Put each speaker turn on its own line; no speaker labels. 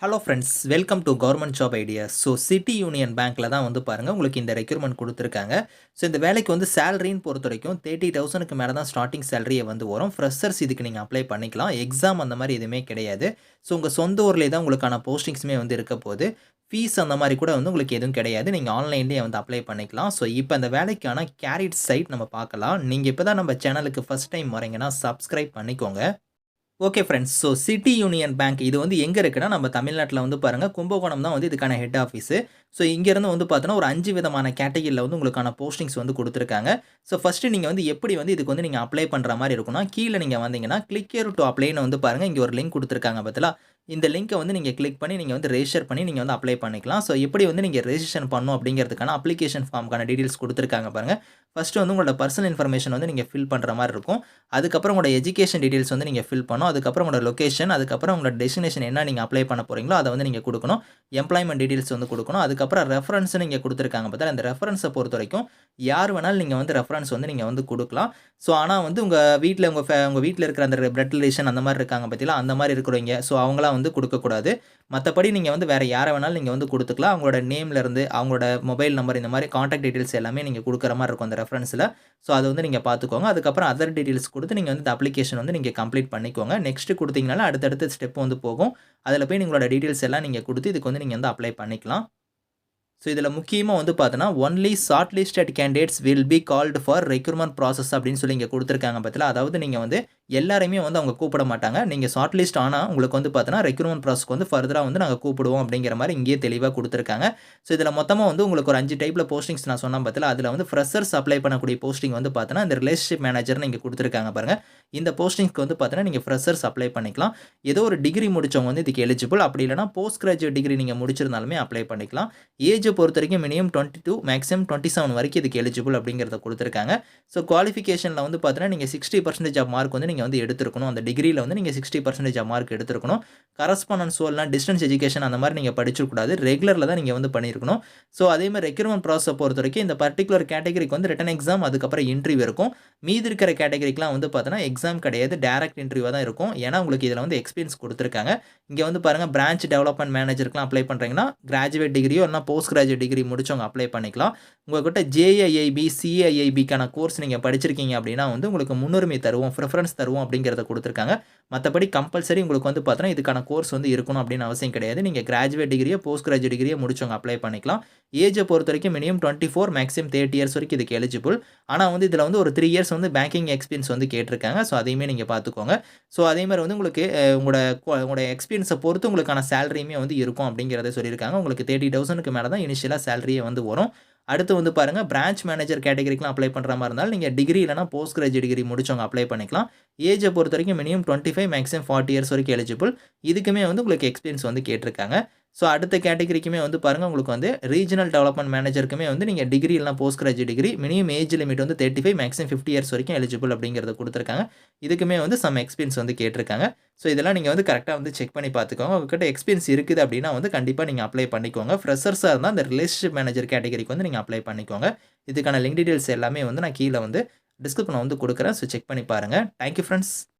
Hello friends, welcome to government job ideas. So city union பேங்க்கில் தான் வந்து பாருங்கள் உங்களுக்கு இந்த ரெக்யூர்மெண்ட் கொடுத்துருக்காங்க. ஸோ இந்த வேலைக்கு வந்து சேலரின்னு பொறுத்த வரைக்கும் 30,000க்கு மேலே தான் ஸ்டார்டிங் சேலரியே வந்து வரும். ஃப்ரெஷர்ஸ் இதுக்கு நீங்கள் அப்ளை பண்ணிக்கலாம். எக்ஸாம் அந்த மாதிரி எதுவுமே கிடையாது. ஸோ உங்கள் சொந்த ஊர்லேயே தான் உங்களுக்கான போஸ்டிங்ஸுமே வந்து இருக்க போகுது. ஃபீஸ் அந்த மாதிரி கூட வந்து உங்களுக்கு எதுவும் கிடையாது. நீங்கள் ஆன்லைன்லேயே வந்து அப்ளை பண்ணிக்கலாம். ஸோ இப்போ அந்த வேலைக்கான கேரிட் சைட் நம்ம பார்க்கலாம். நீங்கள் இப்போ தான் நம்ம சேனலுக்கு ஃபஸ்ட் டைம் வரீங்கன்னா சப்ஸ்கிரைப் பண்ணிக்கோங்க. Okay friends. So city union bank இது வந்து எங்கே இருக்குன்னா, நம்ம தமிழ்நாட்டில் வந்து பாருங்கள் கும்பகோணம் தான் வந்து இதுக்கான ஹெட் ஆஃபீஸு. ஸோ இங்கேருந்து வந்து பார்த்தோன்னா ஒரு 5 விதமான கேட்டகரியில் வந்து உங்களுக்கான போஸ்டிங்ஸ் வந்து கொடுத்துருக்காங்க. ஸோ ஃபஸ்ட்டு நீங்கள் வந்து எப்படி வந்து இதுக்கு வந்து நீங்கள் அப்ளை பண்ணுற மாதிரி இருக்குன்னா, கீழே நீங்கள் வந்தீங்கன்னா கிளிக் ஹியர் டு அப்ளைன்னு வந்து பாருங்கள் இங்கே ஒரு லிங்க் கொடுத்துருக்காங்க பார்த்தீங்களா? இந்த லிங்கை வந்து நீங்கள் கிளிக் பண்ணி நீங்கள் வந்து ரெஜிஸ்டர் பண்ணி நீங்கள் வந்து அப்ளை பண்ணிக்கலாம். ஸோ எப்படி வந்து நீங்கள் ரெஜிஸ்ட்ரேஷன் பண்ணணும் அப்படிங்கிறதுக்கான அப்ளிகேஷன் ஃபார்முக்கான டீட்டெயில்ஸ் கொடுத்துருக்காங்க பாருங்கள். ஃபஸ்ட்டு வந்து உங்களோட பர்சனல் இன்ஃபர்மேஷன் வந்து நீங்கள் ஃபில் பண்ணுற மாதிரி இருக்கும். அதுக்கப்புறம் உங்களோட எஜுகேஷன் டீட்டெயில்ஸ் வந்து நீங்கள் ஃபில் பண்ணணும். அதுக்கப்புறம் உங்களோட லொகேஷன், அதுக்கப்புறம் உங்களோட டெஸ்டினேஷன் என்ன நீங்கள் அப்ளை பண்ண போகிறீங்களோ அதை வந்து நீங்கள் கொடுக்கணும். எம்ப்ளாய்மெண்ட் டீட்டெயில்ஸ் வந்து கொடுக்கணும். அதுக்கப்புறம் ரெஃபரன்ஸ் நீங்கள் கொடுத்துருக்காங்க பார்த்தா அந்த ரெஃபரன்ஸை பொறுத்த வரைக்கும் யார் வேணாலும் நீங்கள் வந்து ரெஃபரன்ஸ் வந்து நீங்கள் வந்து கொடுக்கலாம். ஸோ ஆனால் வந்து உங்கள் வீட்டில் உங்கள் வீட்டில் இருக்கிற அந்த பிளட் ரிலேஷன் அந்த மாதிரி இருக்காங்க பார்த்தீங்களா, அந்த மாதிரி இருக்கிறவங்க ஸோ அவங்களாம் வந்து கொடுக்கக்கூடாது. மற்றபடி நீங்கள் வந்து வேறு யாரை வேணாலும் நீங்கள் வந்து கொடுத்துக்கலாம். அவங்களோட நேம்லேருந்து அவங்களோட மொபைல் நம்பர் இந்த மாதிரி கான்டாக்ட் டீட்டெயில்ஸ் எல்லாமே நீங்கள் கொடுக்குற மாதிரி இருக்கும் அந்த ரெஃபரன்ஸில். ஸோ அதை வந்து நீங்கள் பார்த்துக்கோங்க. அதுக்கப்புறம் அதர் டீட்டெயில்ஸ் கொடுத்து நீங்கள் வந்து இந்த அப்ளிகேஷன் வந்து நீங்கள் கம்ப்ளீட் பண்ணிக்கோங்க. நெக்ஸ்ட்டு கொடுத்தீங்கனால அடுத்தடுத்த ஸ்டெப் வந்து போகும். அதில் போய் உங்களோட டீட்டெயில்ஸ் எல்லாம் நீங்கள் கொடுத்து இதுக்கு வந்து நீங்கள் வந்து அப்ளை பண்ணிக்கலாம். ஸோ இதில் முக்கியமாக வந்து பார்த்தோன்னா only short listed candidates will be called for recruitment process அப்படின்னு சொல்லி இங்கே கொடுத்துருக்காங்க பார்த்தீங்களா. அதாவது நீங்கள் வந்து எல்லாருமே வந்து அவங்க கூப்பிட மாட்டாங்க. நீங்கள் ஷார்ட் லிஸ்ட் ஆனால் உங்களுக்கு வந்து பார்த்தோன்னா ரெக்ரூட்மெண்ட் ப்ராசஸ்க்கு வந்து ஃபர்தராக வந்து நாங்கள் கூப்பிடுவோம் அப்படிங்கிற மாதிரி இங்கேயே தெளிவாக கொடுத்துருக்காங்க. ஸோ இதில் மொத்தமாக வந்து உங்களுக்கு ஒரு 5 டைப்பில் போஸ்டிங்ஸ் நான் சொன்னேன் பார்த்தீங்களா. அதில் வந்து ஃப்ரெஷர்ஸ் அப்ளை பண்ணக்கூடிய போஸ்டிங் வந்து பார்த்தோன்னா இந்த ரிலேஷன்ஷிப் மேனேஜர்னு இங்கே கொடுத்துருக்காங்க பாருங்கள். இந்த போஸ்டிங்ஸ்க்கு வந்து பார்த்தோன்னா நீங்கள் ஃப்ரெஷர்ஸ் அப்ளை பண்ணிக்கலாம். ஏதோ ஒரு டிகிரி முடிச்சவங்க வந்து இதுக்கு எலிஜிபிள். அப்படி இல்லைனா போஸ்ட் கிராஜுவேட் டிகிரி நீங்கள் முடிச்சிருந்தாலுமே அப்ளை பண்ணிக்கலாம். ஏஜ் பொறுத்த வரைக்கும் மினிமம் 22 மேக்ஸிமம் 27 வரைக்கும் இதுக்கு எலிஜிபிள் அப்படிங்கிறத கொடுத்துருக்காங்க. ஸோ குவாலிஃபிகேஷனில் வந்து பார்த்தீங்கன்னா நீங்கள் 60% ஆஃப் மார்க் வந்து நீங்கள் வந்து எடுத்துருக்கணும். அந்த டிகிரியில் வந்து நீங்கள் 60% ஆஃப் மார்க் எடுத்துருக்கணும். கரஸ்பாண்டன்ஸ் இல்லைனா டிஸ்டன்ஸ் எஜுகேஷன் அந்த மாதிரி நீங்கள் படிச்சிருக்கூடாது. ரெகுலரில் தான் நீங்கள் வந்து பண்ணியிருக்கணும். ஸோ அதேமாதிரி ரெக்ரூட்மெண்ட் ப்ராசஸை பொறுத்த வரைக்கும் இந்த பர்டிகுலர் கேட்டகரிக்கு வந்து ரிட்டன் எக்ஸாம் அதுக்கப்புறம் இன்டர்வியூ இருக்கும். மீதி இருக்கிற கேட்டகரிக்கெலாம் வந்து பார்த்தோன்னா எக்ஸாம் கிடையாது, டேரக்ட் இன்டர்வியூவாக தான் இருக்கும். ஏன்னா உங்களுக்கு இதில் வந்து எக்ஸ்பீரியன்ஸ் கொடுத்துருக்காங்க. இங்கே வந்து பாருங்கள் பிரான்ச் டெவலப்மெண்ட் மேனேஜருக்குலாம் அப்ளை பண்ணுறீங்கன்னா கிராஜுவேட் டிகிரியோ இல்லைனா போஸ்ட் கிராஜுவேட் டிகிரி முடிச்சவங்க அப்ளை பண்ணிக்கலாம். உங்கள்கிட்ட ஜேஐஐபி சிஐஐபிக்கான கோர்ஸ் நீங்கள் படிச்சிருக்கீங்க அப்படின்னா வந்து உங்களுக்கு முன்னுரிமை தருவோம், ப்ரிஃபரன்ஸ் தருவோம் அப்படிங்கிறத கொடுத்துருக்காங்க. மற்றபடி கம்பல்சரி உங்களுக்கு வந்து பார்த்தோன்னா இதுக்கான கோர்ஸ் வந்து இருக்கணும் அப்படின்னு அவசியம் கிடையாது. நீங்கள் கிராஜுவேட் டிகிரியோ போஸ்ட் கிராஜுவேட் டிகிரியோ முடிச்சவங்க அப்ளை பண்ணிக்கலாம். ஏஜை பொறுத்த வரைக்கும் மினிமம் 24 மேக்ஸிமம் 30 இயர்ஸ் வரைக்கும் இதுக்கு எலிஜிபிள். ஆனால் வந்து இதில் வந்து ஒரு 3 இயர்ஸ் வந்து பேங்கிங் எக்ஸ்பீரியன்ஸ் வந்து கேட்டிருக்காங்க. ஸோ அதையுமே நீங்கள் பார்த்துக்கோங்க. ஸோ அதேமாதிரி வந்து உங்களுக்கு உங்களோட எக்ஸ்பீரியன்ஸை பொறுத்து உங்களுக்கான சேலரியுமே வந்து இருக்கும் அப்படிங்கிறத சொல்லியிருக்காங்க. உங்களுக்கு 30,000க்கு மேலே தான் இனிஷியலாக சேலரியே வந்து வரும். அடுத்து வந்து பாருங்கள் பிரான்ச் மேனேஜர் கேட்டகரிக்கெலாம் அப்ளை பண்ணுற மாதிரி இருந்தாலும் நீங்கள் டிகிரி இல்லைனா போஸ்ட் கிராஜுவேட் டிகிரி முடிச்சவங்க அப்ளை பண்ணிக்கலாம். ஏஜை பொறுத்த வரைக்கும் மினிமம் 25 மேக்ஸிமம் 40 இயர்ஸ் வரைக்கும் எலிஜிபிள். இதுக்குமே வந்து உங்களுக்கு எக்ஸ்பீரியன்ஸ் வந்து கேட்டிருக்காங்க. ஸோ அடுத்த கேட்டகரிக்குமே வந்து பாருங்கள் உங்களுக்கு வந்து ரீஜனல் டெவலப்மெண்ட் மேனேஜருக்குமே வந்து நீங்கள் டிகிரி இல்லைனா post graduate degree minimum age limit வந்து 35 மேக்ஸிமம் 50 இயர்ஸ் வரைக்கும் எலிஜிபிள் அப்படிங்கிறத கொடுத்துருக்காங்க. இதுக்குமே வந்து சம் எக்ஸ்பீரியன்ஸ் வந்து கேட்டிருக்காங்க. ஸோ இதெல்லாம் நீங்கள் வந்து கரெக்டாக வந்து செக் பண்ணி பார்த்துக்கோங்க. உங்கள்கிட்ட எக்ஸ்பீரியன்ஸ் இருக்குது அப்படின்னா வந்து கண்டிப்பாக நீங்கள் அப்ளை பண்ணிக்கோங்க. ஃப்ரெஷர்ஸாக இருந்தால் அந்த ரிலேஷன்ஷிப் மேனேஜர் கேட்டகரிக்கு வந்து நீங்கள் அப்ளை பண்ணிக்கோங்க. இதுக்கான லிங்க் டீட்டெயில்ஸ் எல்லாமே வந்து நான் கீழே வந்து டிஸ்கிரிப்ஷனில் வந்து கொடுக்குறேன். ஸோ செக் பண்ணி பாருங்கள். Thank you friends.